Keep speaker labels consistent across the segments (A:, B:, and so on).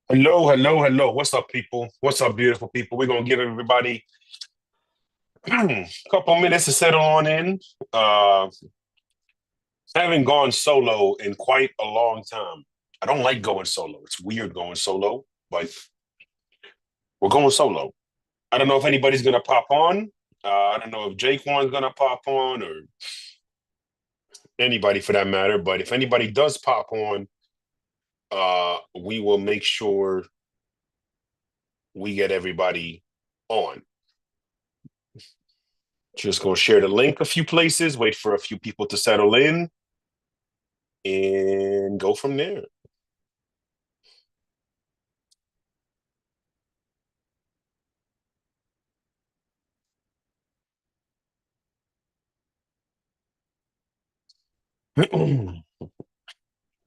A: Hello, hello, hello. What's up, people? What's up, beautiful people? We're gonna give everybody a couple minutes to settle on in. Uh, haven't gone solo in quite a long time. I don't like going solo. It's weird going solo, but we're going solo. I don't know if anybody's gonna pop on. I don't know if Jake one's gonna pop on or anybody for that matter. But if anybody does pop on, we will make sure we get everybody on. Just gonna share the link a few places, wait for a few people to settle in, and go from there.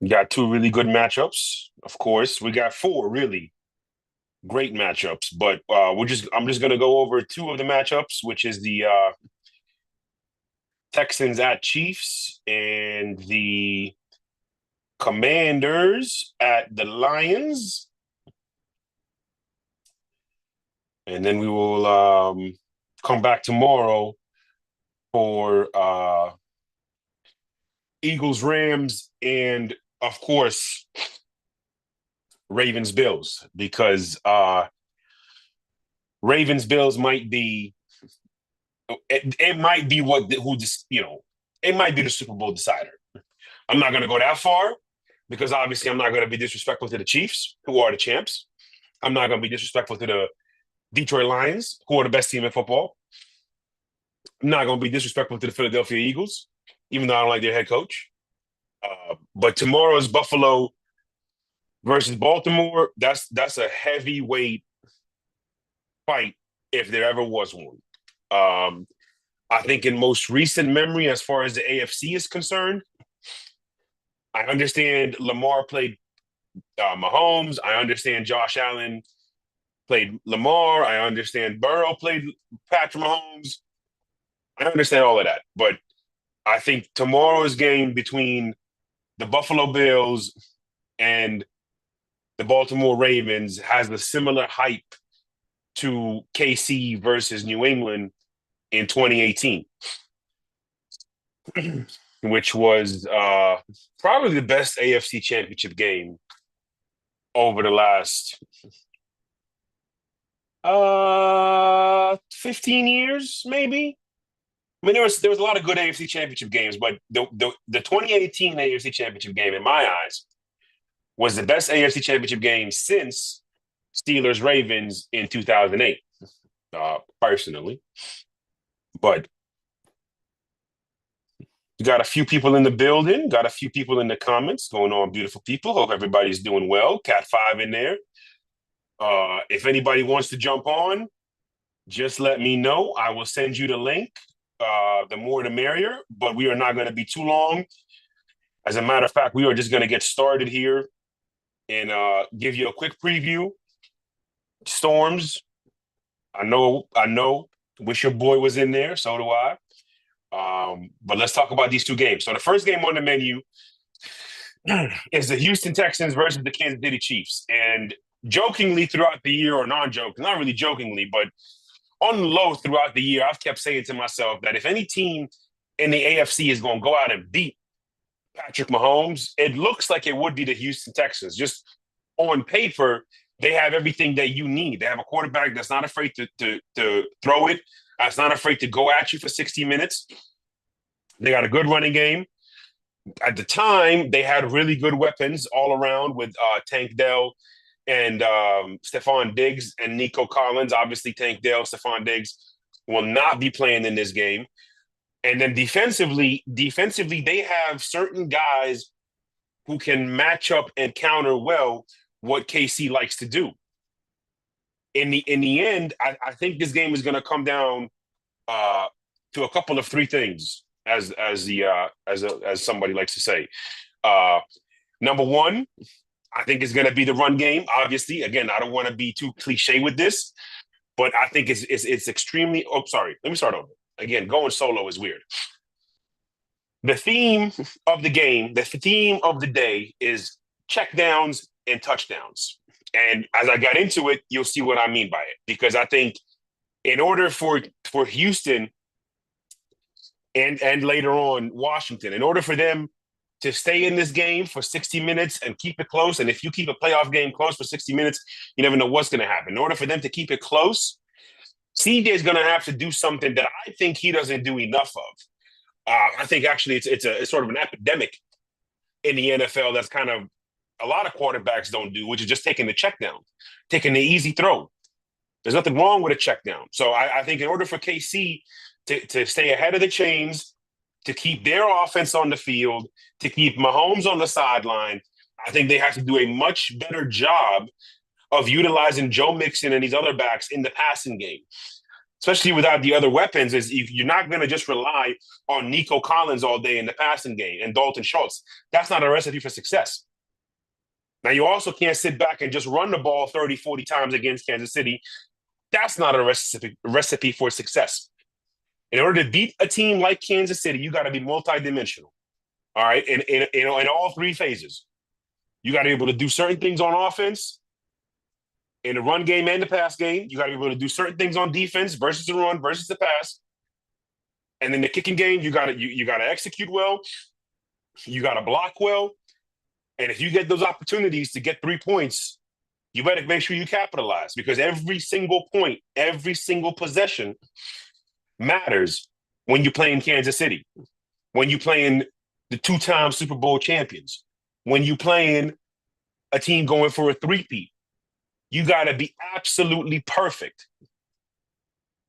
A: We got two really good matchups. Of course, we got four really great matchups, but I'm just gonna go over two of the matchups, which is the Texans at Chiefs and the Commanders at the Lions. And then we will come back tomorrow for Eagles, Rams, and of course Ravens, Bills, because Ravens, Bills might be it might be what who just it might be the Super Bowl decider. I'm not going to go that far because obviously I'm not going to be disrespectful to the Chiefs, who are the champs. I'm not going to be disrespectful to the Detroit Lions, who are the best team in football. I'm not going to be disrespectful to the Philadelphia Eagles, even though I don't like their head coach. But tomorrow's Buffalo versus Baltimore, that's a heavyweight fight if there ever was one. Um, I think in most recent memory, as far as the AFC is concerned, I understand Lamar played Mahomes. I understand Josh Allen played Lamar. I understand Burrow played Patrick Mahomes. I understand all of that. But I think tomorrow's game between the Buffalo Bills and the Baltimore Ravens has a similar hype to KC versus New England in 2018, which was probably the best AFC championship game over the last 15 years, maybe. I mean, there was a lot of good AFC championship games, but the 2018 AFC championship game, in my eyes, was the best AFC championship game since Steelers Ravens in 2008. Personally, but we got a few people in the building, got a few people in the comments going on. Beautiful people. Hope everybody's doing well. Cat 5 in there. If anybody wants to jump on, just let me know. I will send you the link. The more the merrier, but we are not going to be too long. As a matter of fact, we are just going to get started here and give you a quick preview. Storms. I know. Wish your boy was in there. So do I. But let's talk about these two games. So the first game on the menu is the Houston Texans versus the Kansas City Chiefs. And jokingly throughout the year, or non-joking, not really jokingly, but on the low throughout the year, I've kept saying to myself that if any team in the AFC is going to go out and beat Patrick Mahomes, it looks like it would be the Houston Texans. Just on paper, they have everything that you need. They have a quarterback that's not afraid to throw it, that's not afraid to go at you for 60 minutes. They got a good running game. At the time, they had really good weapons all around with Tank Dell and Stephon Diggs and Nico Collins. Obviously, Tank Dell, Stephon Diggs will not be playing in this game. And then defensively, they have certain guys who can match up and counter well what KC likes to do. In the end, I think this game is going to come down to a couple of three things, as somebody likes to say. Uh, Number one, I think it's going to be the run game. Obviously, again, I don't want to be too cliche with this, but I think it's extremely. Oh, sorry. Let me start over. Again, going solo is weird. The theme of the game, the theme of the day is checkdowns and touchdowns. And as I got into it, you'll see what I mean by it. Because I think in order for Houston and later on Washington, in order for them to stay in this game for 60 minutes and keep it close, and if you keep a playoff game close for 60 minutes, you never know what's going to happen. In order for them to keep it close, CJ is going to have to do something that I think he doesn't do enough of. I think actually it's sort of an epidemic in the NFL that's kind of a lot of quarterbacks don't do, which is just taking the check down, taking the easy throw. There's nothing wrong with a check down. So I think in order for KC to stay ahead of the chains, to keep their offense on the field, to keep Mahomes on the sideline, I think they have to do a much better job of utilizing Joe Mixon and these other backs in the passing game, especially without the other weapons. Is you're not going to just rely on Nico Collins all day in the passing game and Dalton Schultz. That's not a recipe for success. Now, you also can't sit back and just run the ball 30, 40 times against Kansas City. That's not a recipe for success. In order to beat a team like Kansas City, you got to be multidimensional. All right, in all three phases. You got to be able to do certain things on offense, in the run game and the pass game. You got to be able to do certain things on defense versus the run versus the pass. And in the kicking game, you got to execute well. You got to block well. And if you get those opportunities to get 3 points, you better make sure you capitalize, because every single point, every single possession matters when you're playing Kansas City, when you're playing the 2-time Super Bowl champions, when you're playing a team going for a three-peat. You got to be absolutely perfect.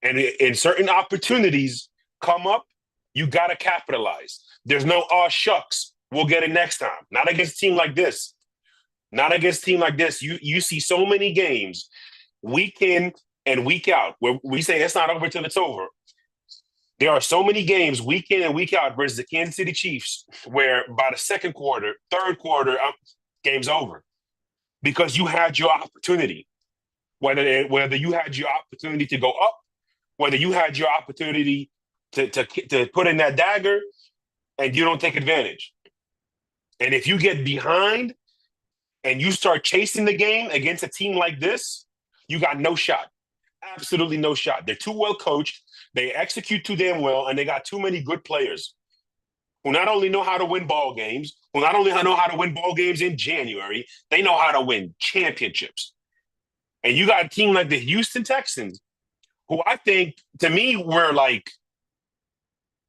A: And in certain opportunities come up, you got to capitalize. There's no, oh, shucks, we'll get it next time. Not against a team like this. Not against a team like this. You see so many games week in and week out where we say it's not over till it's over. There are so many games week in and week out versus the Kansas City Chiefs where by the second quarter, third quarter, game's over because you had your opportunity. Whether you had your opportunity to go up, whether you had your opportunity to put in that dagger, and you don't take advantage. And if you get behind and you start chasing the game against a team like this, you got no shot. Absolutely no shot. They're too well coached. They execute too damn well, and they got too many good players who not only know how to win ball games, who not only know how to win ball games in January, they know how to win championships. And you got a team like the Houston Texans, who I think, to me, were like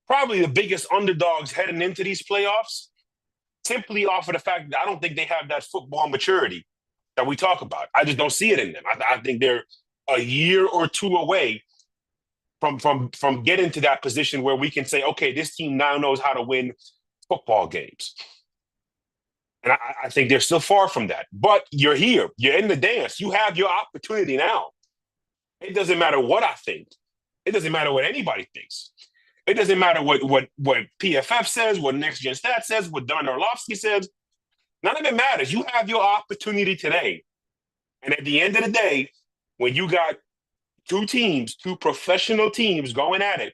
A: probably the biggest underdogs heading into these playoffs, simply off of the fact that I don't think they have that football maturity that we talk about. I just don't see it in them. I think they're a year or two away from getting to that position where we can say, okay, this team now knows how to win football games. And I think they're still far from that. But you're here. You're in the dance. You have your opportunity now. It doesn't matter what I think. It doesn't matter what anybody thinks. It doesn't matter what PFF says, what Next Gen Stats says, what Don Orlovsky says. None of it matters. You have your opportunity today. And at the end of the day, when you got two professional teams going at it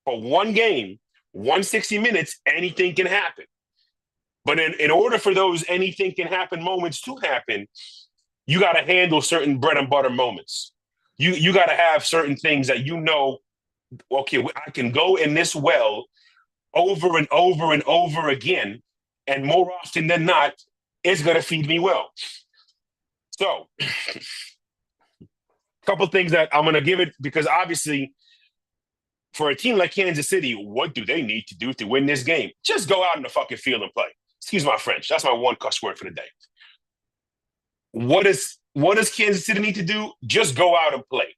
A: for one game, 160 minutes, anything can happen. But in order for those anything can happen moments to happen, you got to handle certain bread and butter moments. You got to have certain things that you know, okay, I can go in this well over and over and over again, and more often than not, it's going to feed me well. So, a couple things that I'm going to give it, because obviously, for a team like Kansas City, what do they need to do to win this game? Just go out in the fucking field and play. Excuse my French. That's my one cuss word for the day. What does Kansas City need to do? Just go out and play.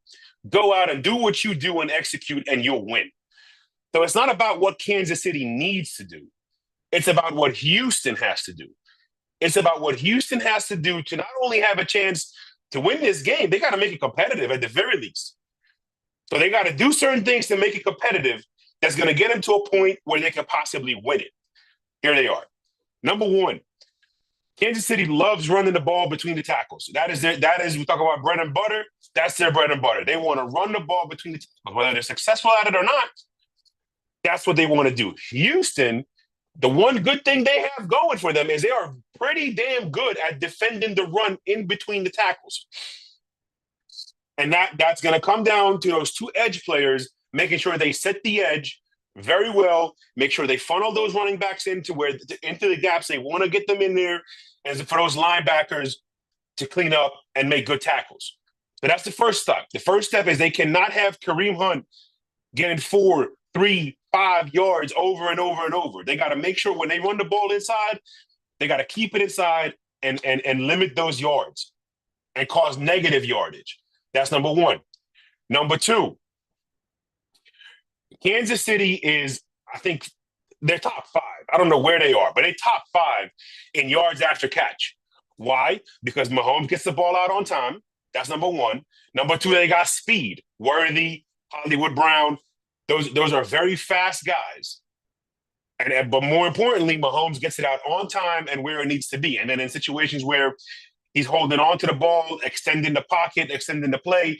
A: Go out and do what you do and execute, and you'll win. So it's not about what Kansas City needs to do. It's about what Houston has to do. It's about what Houston has to do to not only have a chance to win this game, they got to make it competitive at the very least. So they got to do certain things to make it competitive that's going to get them to a point where they can possibly win it. Here they are. Number one, Kansas City loves running the ball between the tackles. That is, we talk about bread and butter. That's their bread and butter. They want to run the ball between the tackles. Whether they're successful at it or not, that's what they want to do. Houston The one good thing they have going for them is they are pretty damn good at defending the run in between the tackles. And that's going to come down to those two edge players making sure they set the edge very well, make sure they funnel those running backs into the gaps they want to get them in there, and for those linebackers to clean up and make good tackles. So that's the first step. The first step is they cannot have Kareem Hunt getting 4, 3, 5 yards over and over and over. They got to make sure when they run the ball inside, they got to keep it inside and limit those yards and cause negative yardage. That's number one. Number two, Kansas City is, I think, they're top 5. I don't know where they are, but they're top 5 in yards after catch. Why? Because Mahomes gets the ball out on time. That's number one. Number two, they got speed. Worthy, Hollywood Brown. Those are very fast guys. But more importantly, Mahomes gets it out on time and where it needs to be. And then in situations where he's holding on to the ball, extending the pocket, extending the play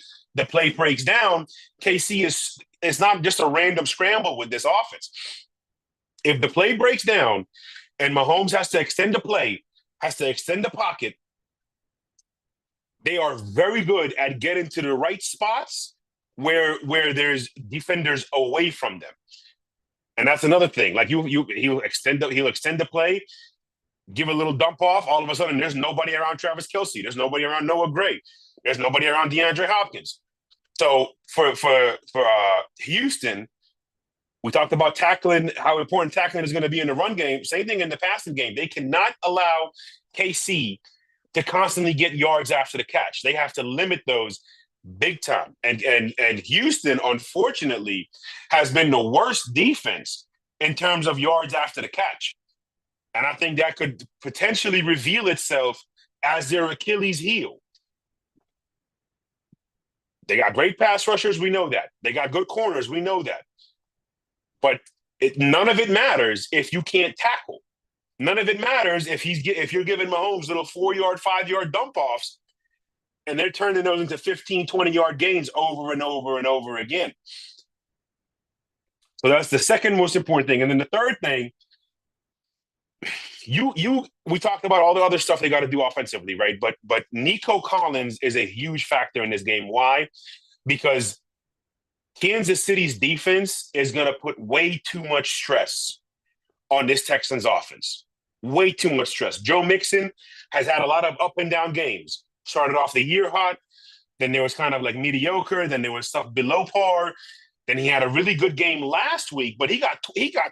A: breaks down. KC is not just a random scramble with this offense. If the play breaks down and Mahomes has to extend the play, has to extend the pocket, they are very good at getting to the right spots where there's defenders away from them. And that's another thing. Like he'll extend the play, give a little dump off. All of a sudden, there's nobody around Travis Kelce. There's nobody around Noah Gray. There's nobody around DeAndre Hopkins. So for Houston, we talked about tackling, how important tackling is going to be in the run game. Same thing in the passing game. They cannot allow KC to constantly get yards after the catch. They have to limit those big time. And Houston, unfortunately, has been the worst defense in terms of yards after the catch. And I think that could potentially reveal itself as their Achilles heel. They got great pass rushers, we know that. They got good corners, we know that. But none of it matters if you can't tackle. None of it matters if you're giving Mahomes little 4-yard, 5-yard dump-offs, and they're turning those into 15, 20-yard gains over and over and over again. So that's the second most important thing. And then the third thing, we talked about all the other stuff they got to do offensively, right? But Nico Collins is a huge factor in this game. Why? Because Kansas City's defense is going to put way too much stress on this Texans offense. Way too much stress. Joe Mixon has had a lot of up and down games. Started off the year hot, then there was kind of like mediocre, then there was stuff below par. Then he had a really good game last week, but he got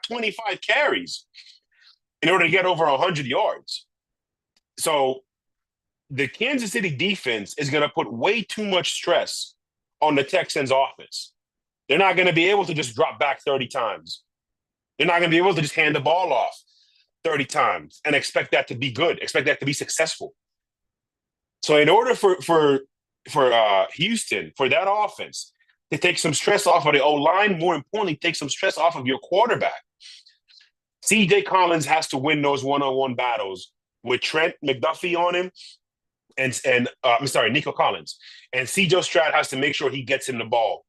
A: 25 carries in order to get over 100 yards. So the Kansas City defense is going to put way too much stress on the Texans offense. They're not going to be able to just drop back 30 times. They're not going to be able to just hand the ball off 30 times and expect that to be good, expect that to be successful. So in order for Houston, for that offense to take some stress off of the O-line, more importantly, take some stress off of your quarterback, C.J. Collins has to win those one-on-one battles with Trent McDuffie on him and Nico Collins. And C.J. Stroud has to make sure he gets him the ball.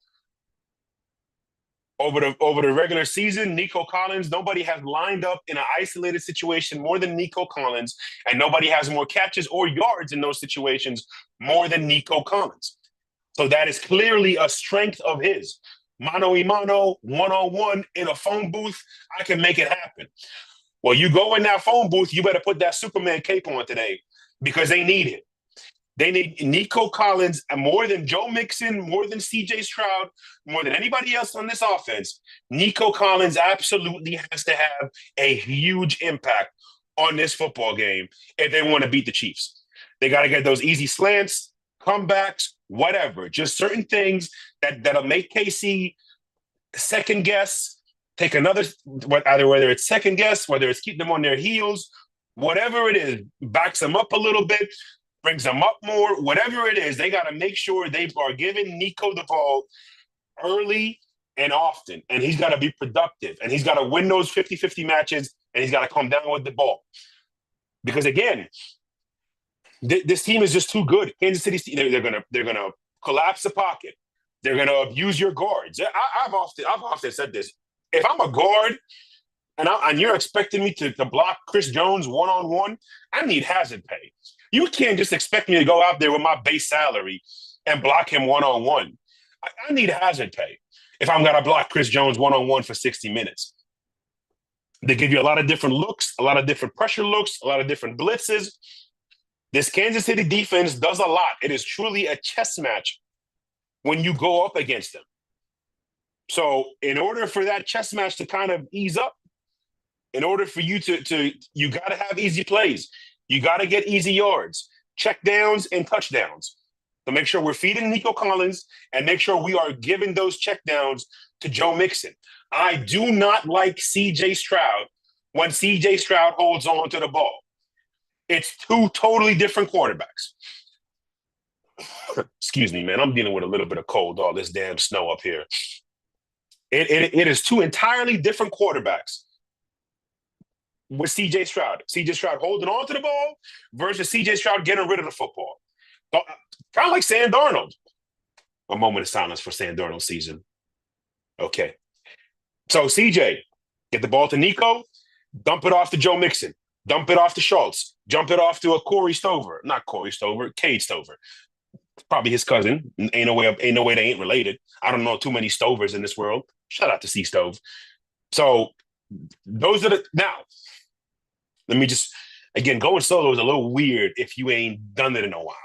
A: Over the regular season, Nico Collins, nobody has lined up in an isolated situation more than Nico Collins, and nobody has more catches or yards in those situations more than Nico Collins. So that is clearly a strength of his. Mano a mano, one-on-one in a phone booth, I can make it happen. Well, you go in that phone booth, you better put that Superman cape on today because they need it. They need Nico Collins more than Joe Mixon, more than C.J. Stroud, more than anybody else on this offense. Nico Collins absolutely has to have a huge impact on this football game if they want to beat the Chiefs. They got to get those easy slants, comebacks, whatever. Just certain things that'll make KC second guess, take another, whether it's second guess, whether it's keep them on their heels, whatever it is, backs them up a little bit, brings them up more, whatever it is, they got to make sure they are giving Nico the ball early and often. And he's got to be productive. And he's got to win those 50-50 matches, and he's got to come down with the ball. Because, again, this team is just too good. Kansas City, they're gonna collapse the pocket. They're going to abuse your guards. I've often said this. If I'm a guard and you're expecting me to block Chris Jones one-on-one? I need hazard pay. You can't just expect me to go out there with my base salary and block him one-on-one. I need hazard pay if I'm going to block Chris Jones one-on-one for 60 minutes. They give you a lot of different looks, a lot of different pressure looks, a lot of different blitzes. This Kansas City defense does a lot. It is truly a chess match when you go up against them. So in order for that chess match to kind of ease up, in order for you you got to have easy plays. You got to get easy yards, checkdowns, and touchdowns. So make sure we're feeding Nico Collins and make sure we are giving those checkdowns to Joe Mixon. I do not like C.J. Stroud when C.J. Stroud holds on to the ball. It's two totally different quarterbacks. Excuse me, man. I'm dealing with a little bit of cold, all this damn snow up here. It is two entirely different quarterbacks with C.J. Stroud. C.J. Stroud holding on to the ball versus C.J. Stroud getting rid of the football. Kind of like Sam Darnold. A moment of silence for Sam Darnold's season. Okay. So C.J., get the ball to Nico, dump it off to Joe Mixon, dump it off to Schultz, jump it off to a Corey Stover. Not Corey Stover, Cade Stover. Probably his cousin. Ain't no way they ain't related. I don't know too many Stovers in this world. Shout out to C Stove. So those are the now. Let me just again, going solo is a little weird if you ain't done it in a while.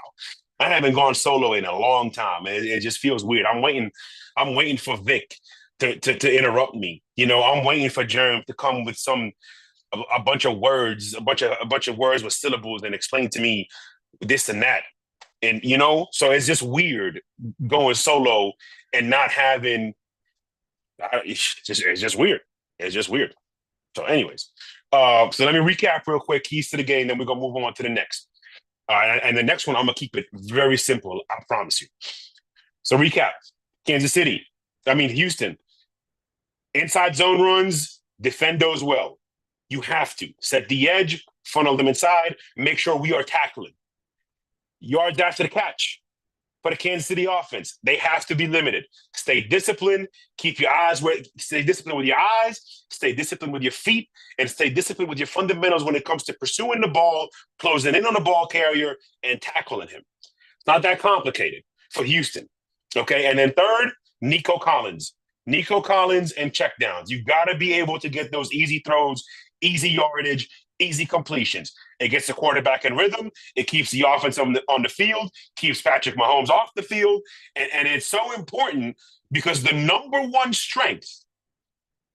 A: I haven't gone solo in a long time. It just feels weird. I'm waiting for Vic to interrupt me. You know, I'm waiting for Jerm to come with a bunch of words, a bunch of words with syllables and explain to me this and that. And, you know, so it's just weird going solo and not having, it's just weird. It's just weird. So anyways, so let me recap real quick, keys to the game, then we're going to move on to the next. And the next one, I'm going to keep it very simple, I promise you. So recap, Houston, inside zone runs, defend those well. You have to set the edge, funnel them inside, make sure we are tackling. Yards after the catch for the Kansas City offense, they have to be limited. Stay disciplined. Stay disciplined with your eyes. Stay disciplined with your feet, and stay disciplined with your fundamentals when it comes to pursuing the ball, closing in on the ball carrier, and tackling him. It's not that complicated for Houston. Okay, and then third, Nico Collins and checkdowns. You got to be able to get those easy throws, easy yardage, easy completions. It gets the quarterback in rhythm. It keeps the offense on the field, keeps Patrick Mahomes off the field. And it's so important because the number one strength,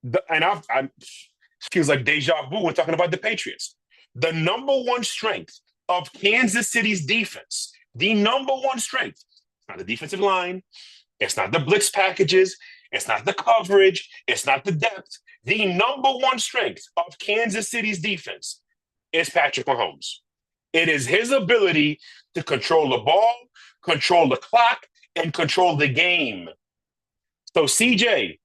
A: it feels like deja vu when talking about the Patriots. The number one strength of Kansas City's defense, the number one strength, it's not the defensive line, it's not the blitz packages, it's not the coverage, it's not the depth. The number one strength of Kansas City's defense is Patrick Mahomes. It is his ability to control the ball, control the clock, and control the game. So, CJ,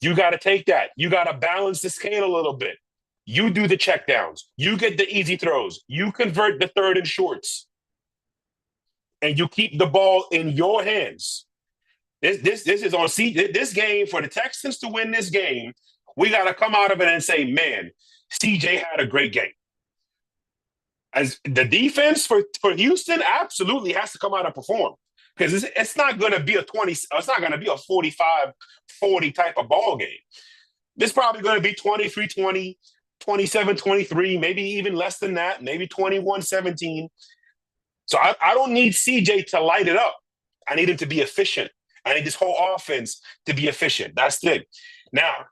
A: you got to take that. You got to balance the scale a little bit. You do the checkdowns. You get the easy throws. You convert the third and shorts. And you keep the ball in your hands. This is on this game for the Texans to win this game. We got to come out of it and say, man, CJ had a great game. As the defense for Houston absolutely has to come out and perform because it's not going to be a 20. It's not going to be a 45-40 type of ball game. It's probably going to be 23-20, 27-23, maybe even less than that, maybe 21-17. So I don't need CJ to light it up. I need him to be efficient. I need this whole offense to be efficient. That's it. Now,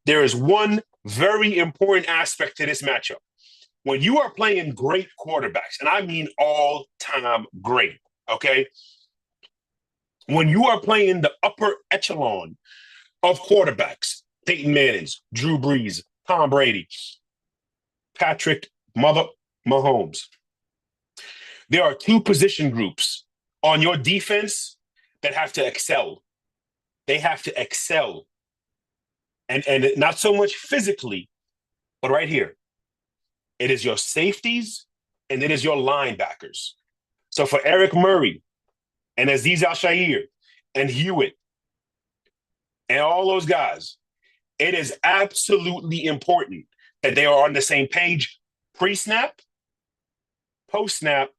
A: there is one very important aspect to this matchup. When you are playing great quarterbacks, and I mean all-time great, okay? When you are playing the upper echelon of quarterbacks, Peyton Manning, Drew Brees, Tom Brady, Patrick Mahomes, there are two position groups on your defense that have to excel. They have to excel. And not so much physically, but right here. It is your safeties and it is your linebackers. So for Eric Murray and Azeez Al-Shaair and Hewitt and all those guys, It is absolutely important that they are on the same page pre-snap, post-snap,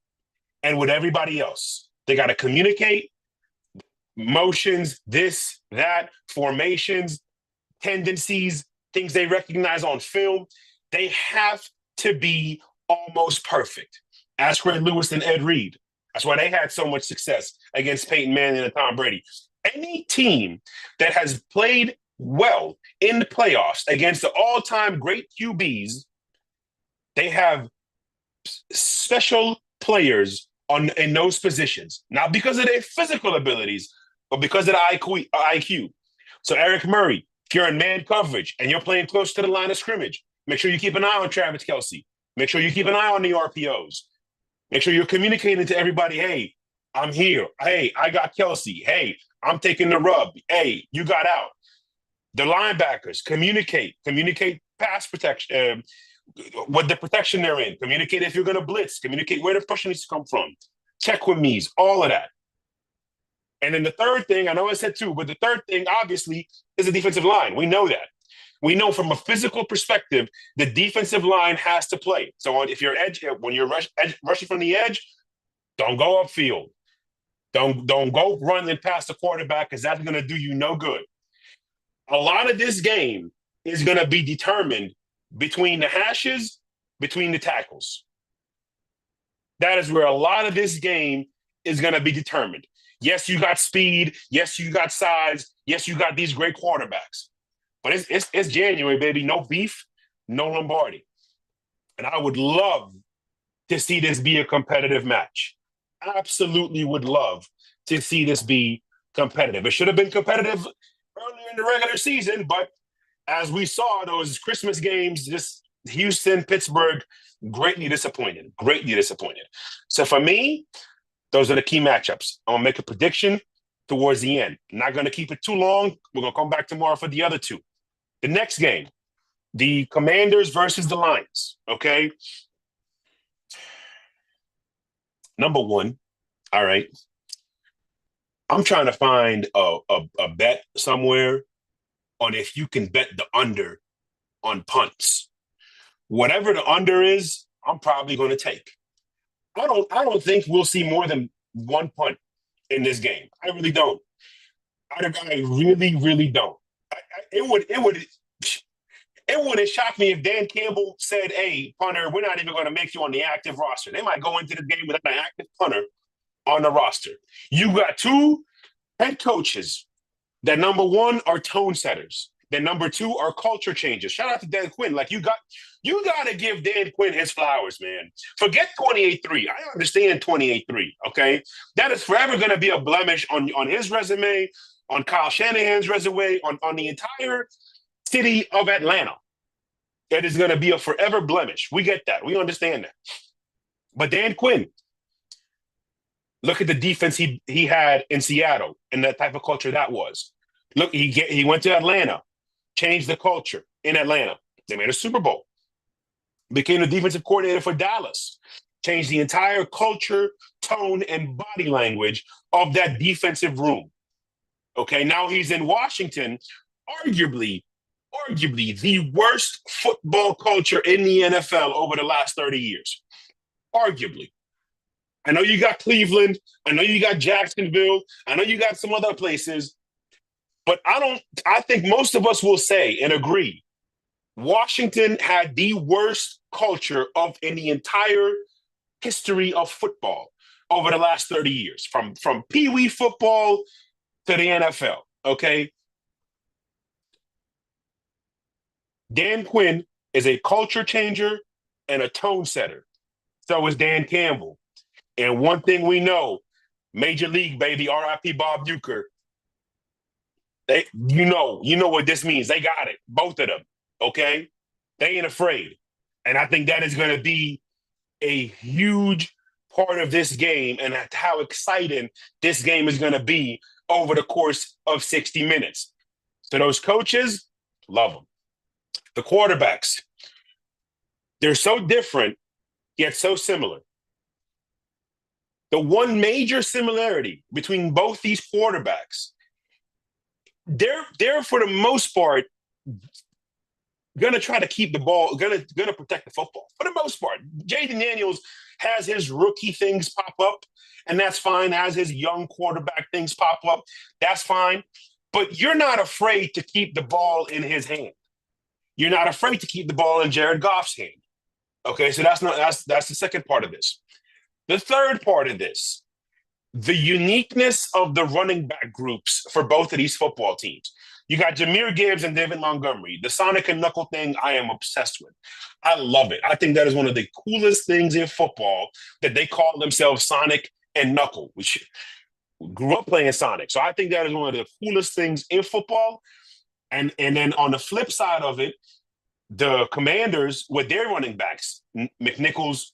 A: and with everybody else. They got to communicate motions, this, that, formations, tendencies, things they recognize on film. They have to be almost perfect. Ask Ray Lewis and Ed Reed. That's why they had so much success against Peyton Manning and Tom Brady. Any team that has played well in the playoffs against the all-time great QBs, they have special players in those positions, not because of their physical abilities, but because of the IQ. So Eric Murray, if you're in man coverage and you're playing close to the line of scrimmage, make sure you keep an eye on Travis Kelce. Make sure you keep an eye on the RPOs. Make sure you're communicating to everybody, hey, I'm here. Hey, I got Kelce. Hey, I'm taking the rub. Hey, you got out. The linebackers, communicate pass protection, what the protection they're in. Communicate if you're going to blitz. Communicate where the pressure needs to come from. Check with me's, all of that. And then the third thing, I know I said two, but the third thing, obviously, is the defensive line. We know that. We know from a physical perspective, the defensive line has to play. So if you're when you're rushing from the edge, don't go upfield. Don't go running past the quarterback because that's going to do you no good. A lot of this game is going to be determined between the hashes, between the tackles. That is where a lot of this game is going to be determined. Yes, you got speed. Yes, you got size. Yes, you got these great quarterbacks. But it's January, baby. No beef, no Lombardi. And I would love to see this be a competitive match. Absolutely would love to see this be competitive. It should have been competitive earlier in the regular season, but as we saw those Christmas games, just Houston, Pittsburgh, greatly disappointed. So for me, those are the key matchups. I'm going to make a prediction towards the end. I'm not going to keep it too long. We're going to come back tomorrow for the other two. The next game, the Commanders versus the Lions, okay? Number one, all right. I'm trying to find a bet somewhere on if you can bet the under on punts. Whatever the under is, I'm probably going to take. I don't think we'll see more than one punt in this game. I really don't. I really, really don't. It wouldn't shock me if Dan Campbell said, hey, punter, we're not even going to make you on the active roster. They might go into the game without an active punter on the roster. You got two head coaches that, number one, are tone setters. That, number two, are culture changers. Shout out to Dan Quinn. Like, you got to give Dan Quinn his flowers, man. Forget 28-3. I understand 28-3, okay? That is forever going to be a blemish on his resume, on Kyle Shanahan's resume, on the entire city of Atlanta. It is going to be a forever blemish. We get that. We understand that. But Dan Quinn, look at the defense he had in Seattle and that type of culture that was. Look, he went to Atlanta, changed the culture in Atlanta. They made a Super Bowl. Became the defensive coordinator for Dallas. Changed the entire culture, tone, and body language of that defensive room. Okay, now he's in Washington, arguably the worst football culture in the NFL over the last 30 years. Arguably. I know you got Cleveland. I know you got Jacksonville. I know you got some other places. But I think most of us will say and agree, Washington had the worst culture in the entire history of football over the last 30 years, from Pee Wee football to the NFL, okay? Dan Quinn is a culture changer and a tone setter. So is Dan Campbell. And one thing we know, Major League, baby, R.I.P. Bob Uecker, you know what this means. They got it, both of them, okay? They ain't afraid. And I think that is going to be a huge part of this game and how exciting this game is going to be over the course of 60 minutes. So those coaches, love them. The quarterbacks, they're so different, yet so similar. The one major similarity between both these quarterbacks, they're for the most part, gonna try to keep the ball, gonna protect the football for the most part. Jaden Daniels has his rookie things pop up, and that's fine. Has his young quarterback things pop up, that's fine. But you're not afraid to keep the ball in his hand. You're not afraid to keep the ball in Jared Goff's hand. Okay, so that's the second part of this. The third part of this, the uniqueness of the running back groups for both of these football teams. You got Jahmyr Gibbs and David Montgomery. The Sonic and Knuckle thing, I am obsessed with. I love it. I think that is one of the coolest things in football, that they call themselves Sonic and Knuckle, which grew up playing Sonic. So I think that is one of the coolest things in football. And then on the flip side of it, the Commanders with their running backs, McNichols,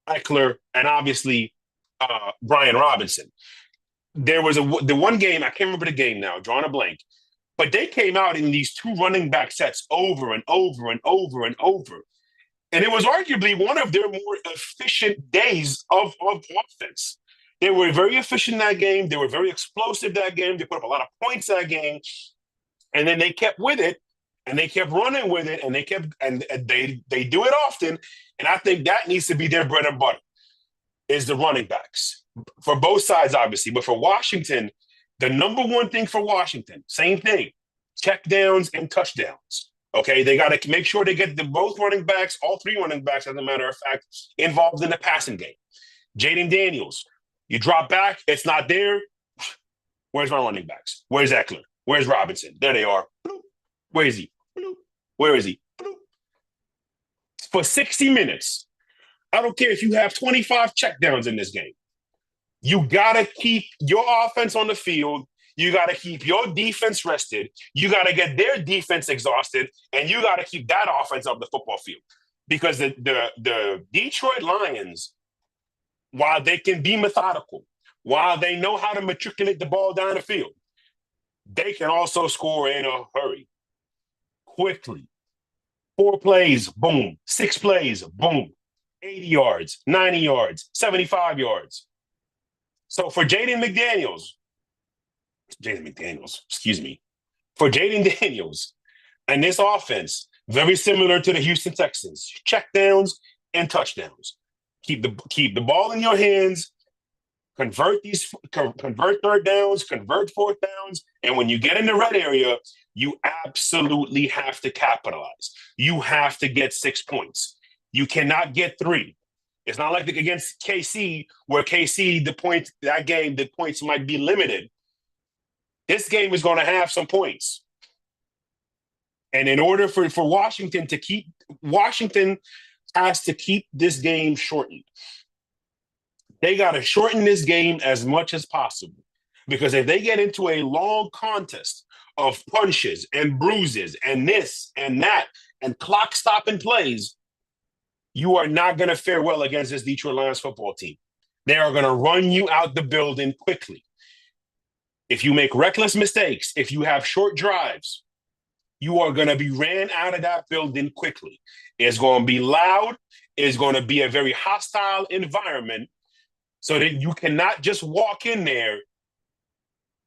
A: Eckler, and obviously Brian Robinson. There was the one game, I can't remember the game now, drawing a blank, but they came out in these two running back sets over and over and over and over. And it was arguably one of their more efficient days of offense. They were very efficient that game. They were very explosive that game. They put up a lot of points that game. And then they kept with it, and they kept running with it, and they do it often. And I think that needs to be their bread and butter, is the running backs. For both sides, obviously. But for Washington, the number one thing for Washington, same thing, checkdowns and touchdowns. Okay, they got to make sure they get both running backs, all three running backs, as a matter of fact, involved in the passing game. Jaden Daniels, you drop back, it's not there. Where's my running backs? Where's Eckler? Where's Robinson? There they are. Where is he? Where is he? For 60 minutes, I don't care if you have 25 checkdowns in this game. You got to keep your offense on the field. You got to keep your defense rested. You got to get their defense exhausted, and you got to keep that offense off the football field. Because the Detroit Lions, while they can be methodical, while they know how to matriculate the ball down the field, they can also score in a hurry, quickly. 4 plays, boom. 6 plays, boom. 80 yards, 90 yards, 75 yards. So for Jaden Daniels and this offense, very similar to the Houston Texans, checkdowns and touchdowns. Keep the ball in your hands, convert third downs, convert fourth downs, and when you get in the red area, you absolutely have to capitalize. You have to get 6 points. You cannot get 3. It's not like against KC, where KC, the points might be limited. This game is going to have some points. And in order for Washington has to keep this game shortened. They got to shorten this game as much as possible. Because if they get into a long contest of punches and bruises and this and that and clock stopping plays, you are not going to fare well against this Detroit Lions football team. They are going to run you out the building quickly. If you make reckless mistakes, if you have short drives, you are going to be ran out of that building quickly. It's going to be loud. It's going to be a very hostile environment, so that you cannot just walk in there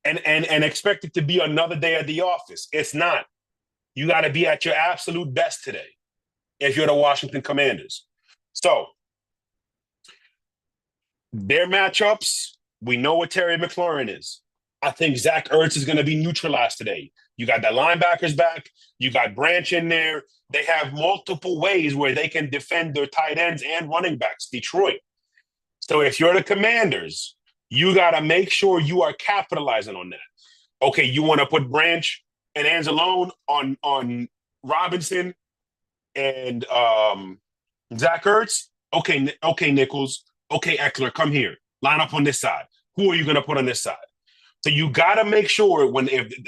A: and expect it to be another day at the office. It's not. You got to be at your absolute best today if you're the Washington Commanders. So their matchups, we know what Terry McLaurin is. I think Zach Ertz is going to be neutralized today. You got the linebackers back. You got Branch in there. They have multiple ways where they can defend their tight ends and running backs, Detroit. So if you're the Commanders, you got to make sure you are capitalizing on that. Okay, you want to put Branch and Anzalone on Robinson and Zach Ertz? Okay, Nichols. Okay, Eckler, come here. Line up on this side. Who are you going to put on this side? So you got to make sure,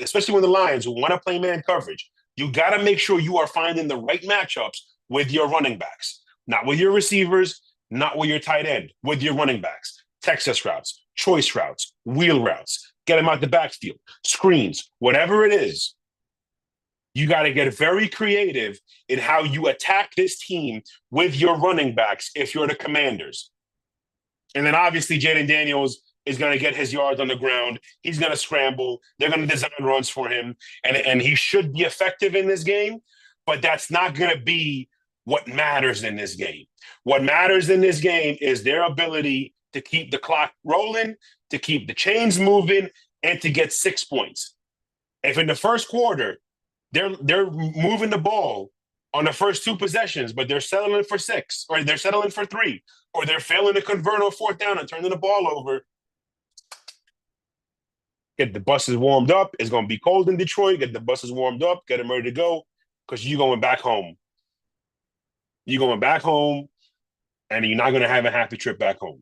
A: especially when the Lions want to play man coverage, you got to make sure you are finding the right matchups with your running backs, not with your receivers, not with your tight end, with your running backs. Texas routes, choice routes, wheel routes, get them out the backfield, screens, whatever it is. You got to get very creative in how you attack this team with your running backs if you're the Commanders. And then obviously Jaden Daniels is going to get his yards on the ground. He's going to scramble. They're going to design runs for him, and he should be effective in this game. But that's not going to be what matters in this game. What matters in this game is their ability to keep the clock rolling, to keep the chains moving, and to get 6 points. If in the first quarter they're moving the ball on the first 2 possessions, but they're settling for 6, or they're settling for 3, or they're failing to convert on 4th down and turning the ball over, get the buses warmed up. It's going to be cold in Detroit. Get the buses warmed up, get them ready to go, because you're going back home. You're going back home, and you're not going to have a happy trip back home.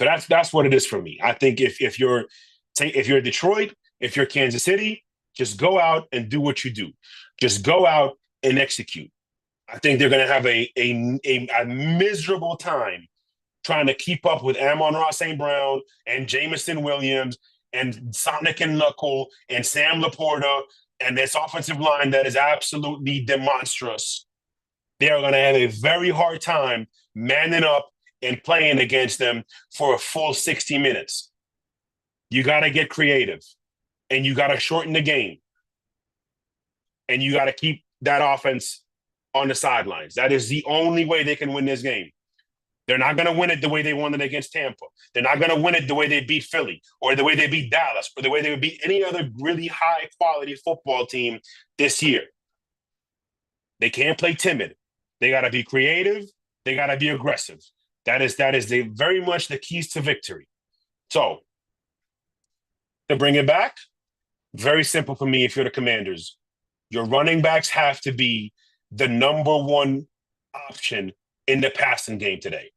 A: So that's what it is for me. I think if you're Detroit, if you're Kansas City, just go out and do what you do. Just go out and execute. I think they're going to have a miserable time trying to keep up with Amon-Ra St. Brown and Jameson Williams and Sonic and Knuckle and Sam Laporta and this offensive line that is absolutely demonstrous. They are going to have a very hard time manning up and playing against them for a full 60 minutes. You got to get creative, and you got to shorten the game, and you got to keep that offense on the sidelines. That is the only way they can win this game. They're not going to win it the way they won it against Tampa. They're not going to win it the way they beat Philly, or the way they beat Dallas, or the way they would beat any other really high-quality football team this year. They can't play timid. They got to be creative. They got to be aggressive. That is very much the keys to victory. So, to bring it back, very simple for me if you're the Commanders. Your running backs have to be the number one option in the passing game today.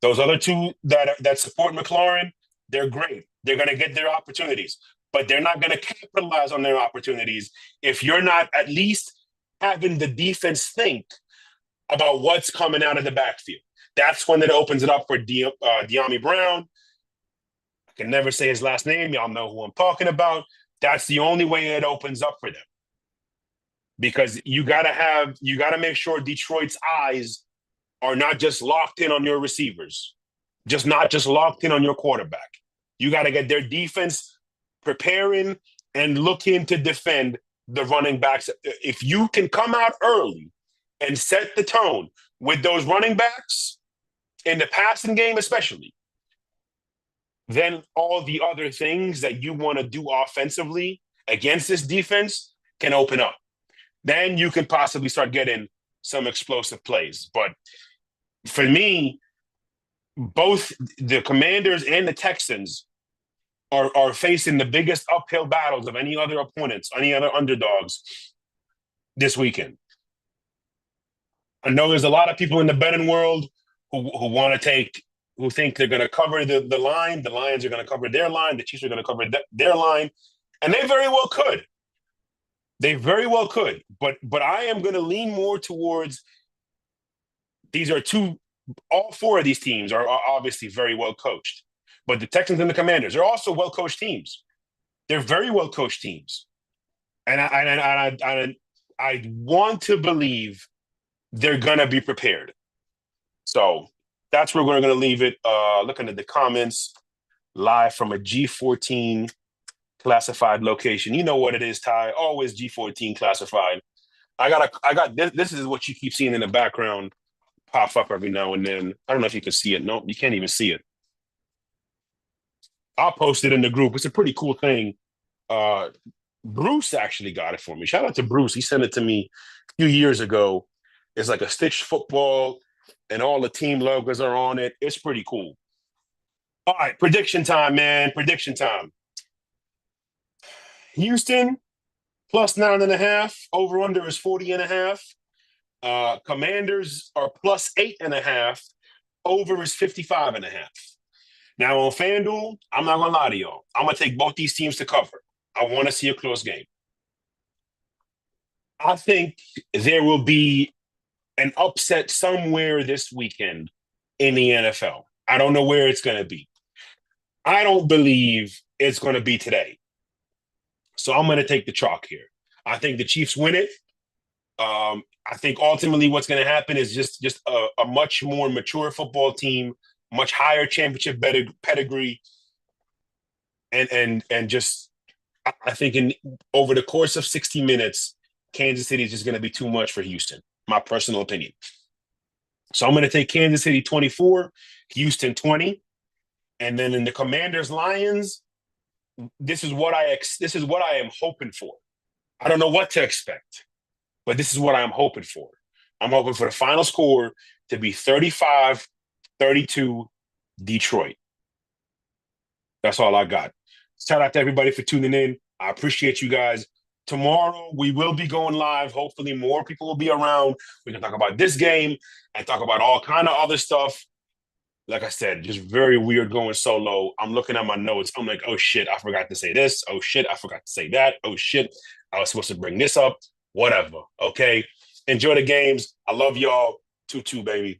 A: Those other 2 that support McLaurin, they're great. They're going to get their opportunities, but they're not going to capitalize on their opportunities if you're not at least having the defense think about what's coming out of the backfield. That's when it opens it up for De'Ami Brown. I can never say his last name. Y'all know who I'm talking about. That's the only way it opens up for them. Because you got to make sure Detroit's eyes are not just locked in on your receivers, not just locked in on your quarterback. You got to get their defense preparing and looking to defend the running backs. If you can come out early and set the tone with those running backs, in the passing game especially, then all the other things that you want to do offensively against this defense can open up. Then you can possibly start getting some explosive plays. But for me, both the Commanders and the Texans are facing the biggest uphill battles of any other opponents, any other underdogs this weekend. I know there's a lot of people in the betting world who think they're going to cover the line. The Lions are going to cover their line. The Chiefs are going to cover their line. And they very well could. They very well could. But I am going to lean more towards all 4 of these teams are obviously very well coached. But the Texans and the Commanders are also well coached teams. They're very well coached teams. And I want to believe they're going to be prepared. So that's where we're going to leave it. Looking at the comments, live from a G14 classified location. You know what it is, Ty. Always G14 classified. This is what you keep seeing in the background pop up every now and then. I don't know if you can see it. No, you can't even see it. I'll post it in the group. It's a pretty cool thing. Bruce actually got it for me. Shout out to Bruce. He sent it to me a few years ago. It's like a stitched football, and all the team logos are on it. It's pretty cool. All right, prediction time, man. Prediction time. Houston, plus 9.5. Over-under is 40.5. Commanders are plus 8.5. Over is 55.5. Now, on FanDuel, I'm not going to lie to y'all. I'm going to take both these teams to cover. I want to see a close game. I think there will be an upset somewhere this weekend in the NFL. I don't know where it's going to be. I don't believe it's going to be today. So I'm going to take the chalk here. I think the Chiefs win it. I think ultimately what's going to happen is just a much more mature football team much higher championship pedigree, and just I think in over the course of 60 minutes, Kansas City is just going to be too much for Houston. My personal opinion. So I'm going to take Kansas City 24, Houston 20, and then in the Commanders Lions, this is what I am hoping for. I don't know what to expect, but this is what I'm hoping for. I'm hoping for the final score to be 35-32 Detroit. That's all I got. Shout out to everybody for tuning in. I appreciate you guys. Tomorrow we will be going live. Hopefully more people will be around. We can talk about this game and talk about all kind of other stuff. Like I said, just very weird going solo. I'm looking at my notes. I'm like, oh shit, I forgot to say this. Oh shit, I forgot to say that. Oh shit, I was supposed to bring this up. Whatever. Okay. Enjoy the games. I love y'all. 2-2, baby.